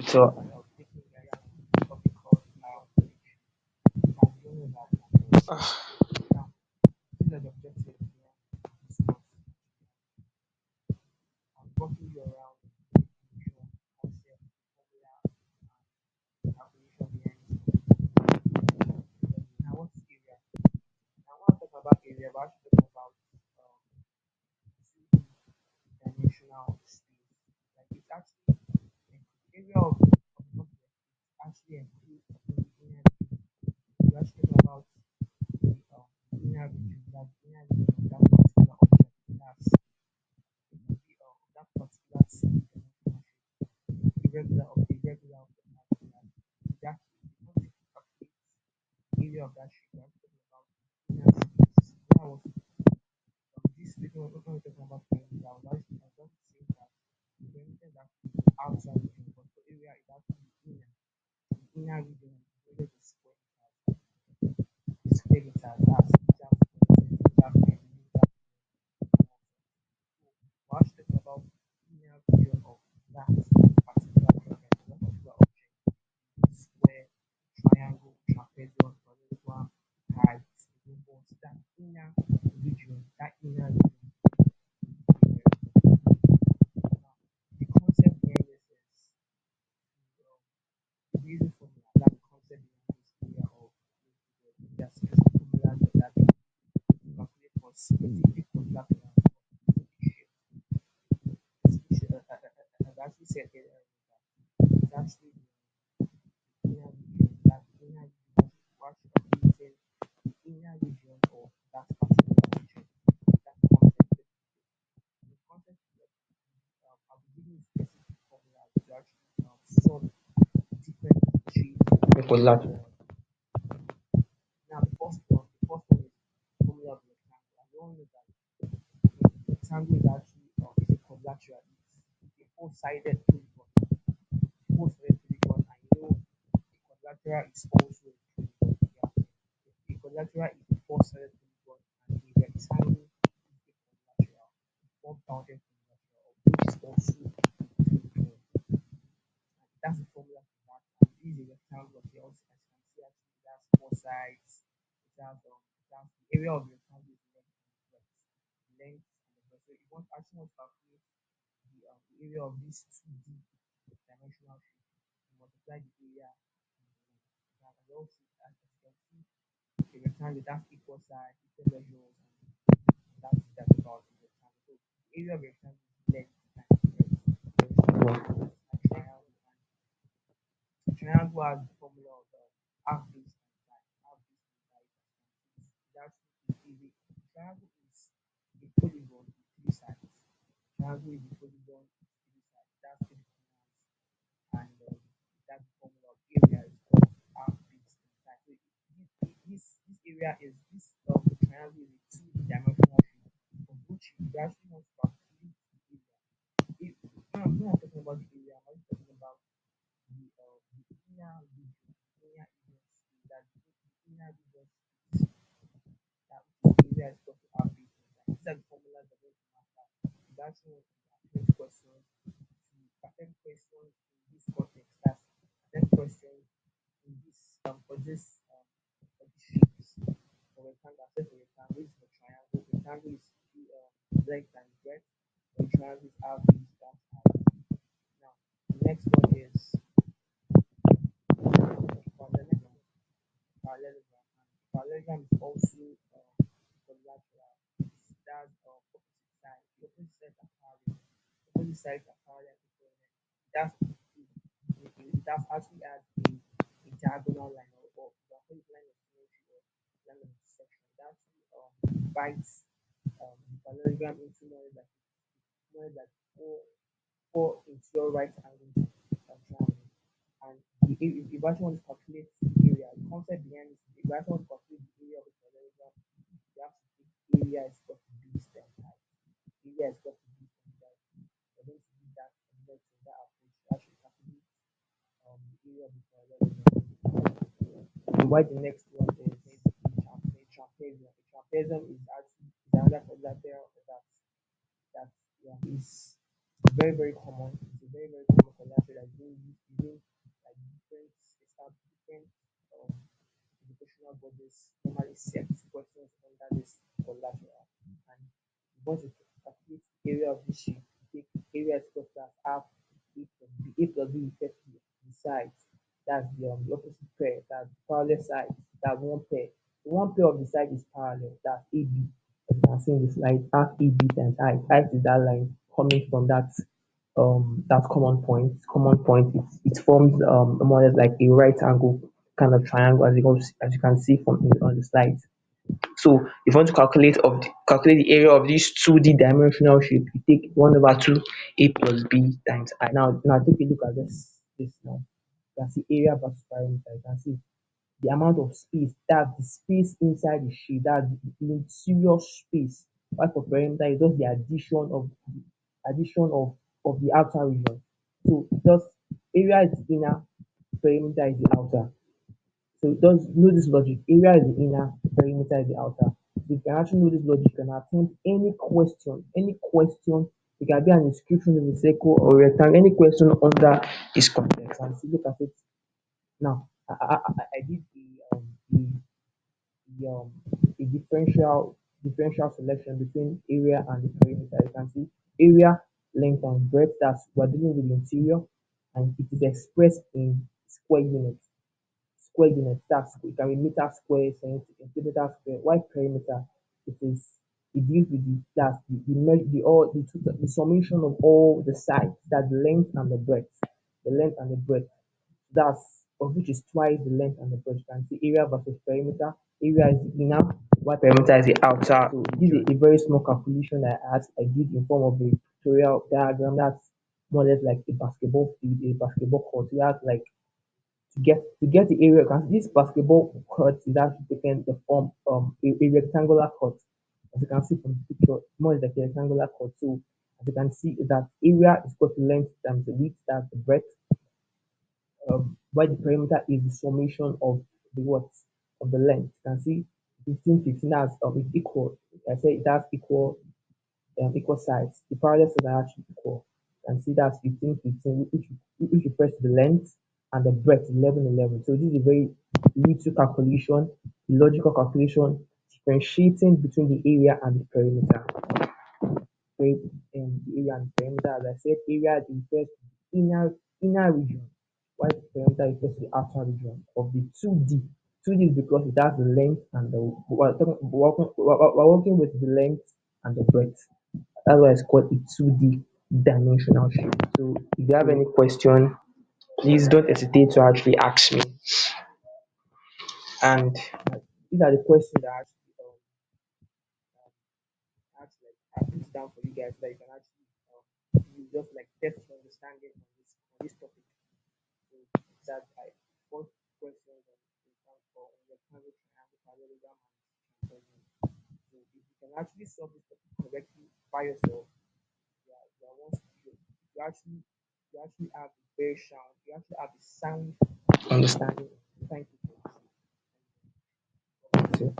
So, quadrilateral. very very common. It's a very very common collateral that's being used using like different um, educational bodies normally set questions under this collateral. And once you calculate the area of the sheet, take area is equal to that half A plus B. A plus B refers to the sides. That's the opposite pair. That's parallel sides. That's one pair. The one pair of the side is parallel. That's AB. As you can see in the slide, half AB times height. Height is that line coming from that common point. It forms more or less like a right angle kind of triangle as you can see on the slide. So if you want to calculate the area of this 2D dimensional shape, you take 1 over 2 A plus B times I. Now take a look at this now. You can see area versus perimeter. You can see the amount of space, that's the space inside the shape, that's the interior space. While for perimeter is just the addition of the outer region. So just area is the inner, perimeter is the outer. So just know this logic. Area is the inner, perimeter is the outer. So you can actually know this logic, you can attempt any question, any question. It can be an inscription in a circle or rectangle, any question under this context. And see, look at it now. I did the a differential selection between area and the perimeter. You can see area, length, and breadth. That's we're dealing with the interior, and it is expressed in square units. Square units. That's it can be meter square, centimeter square. While perimeter, it is it deals with the summation of all the sides. That's the length and the breadth. The length and the breadth. That's of which is twice the length and the breadth. You can see area versus perimeter. Area is the inner, while perimeter is the outer. So this is a very small calculation that I did in form of a pictorial diagram. That's more or less like a basketball field, a basketball court. You have like to get the area, because this basketball court is actually taking the form a rectangular court. As you can see from the picture, more like a rectangular court. So as you can see that area is equal to length times the width, that's the breadth, while the perimeter is the summation of the what of the length. You can see 15, 15 that's it's equal. I say that's equal sides. The parallel sides are actually equal. You can see that's 15, 15, which refers to the length, and the breadth 11, 11. So this is a very little calculation, logical calculation, differentiating between the area and the perimeter. Very the area and perimeter, as I said, area refers to the inner region, while perimeter refers to the outer region of the 2D. 2D is because it has the length and the we're working with the length and the breadth. That's why it's called a 2D dimensional shape. So if you have any question, please don't hesitate to actually ask me. And these are the questions that I actually ask like I put it down for you guys so that you can actually you just like test your understanding on this topic. So that I want questions on rectangle, triangle, parallelogram, and transformation. So if you can actually solve this topic correctly by yourself, you are one you actually you actually have a very sound you actually have a sound understanding. Thank you for listening.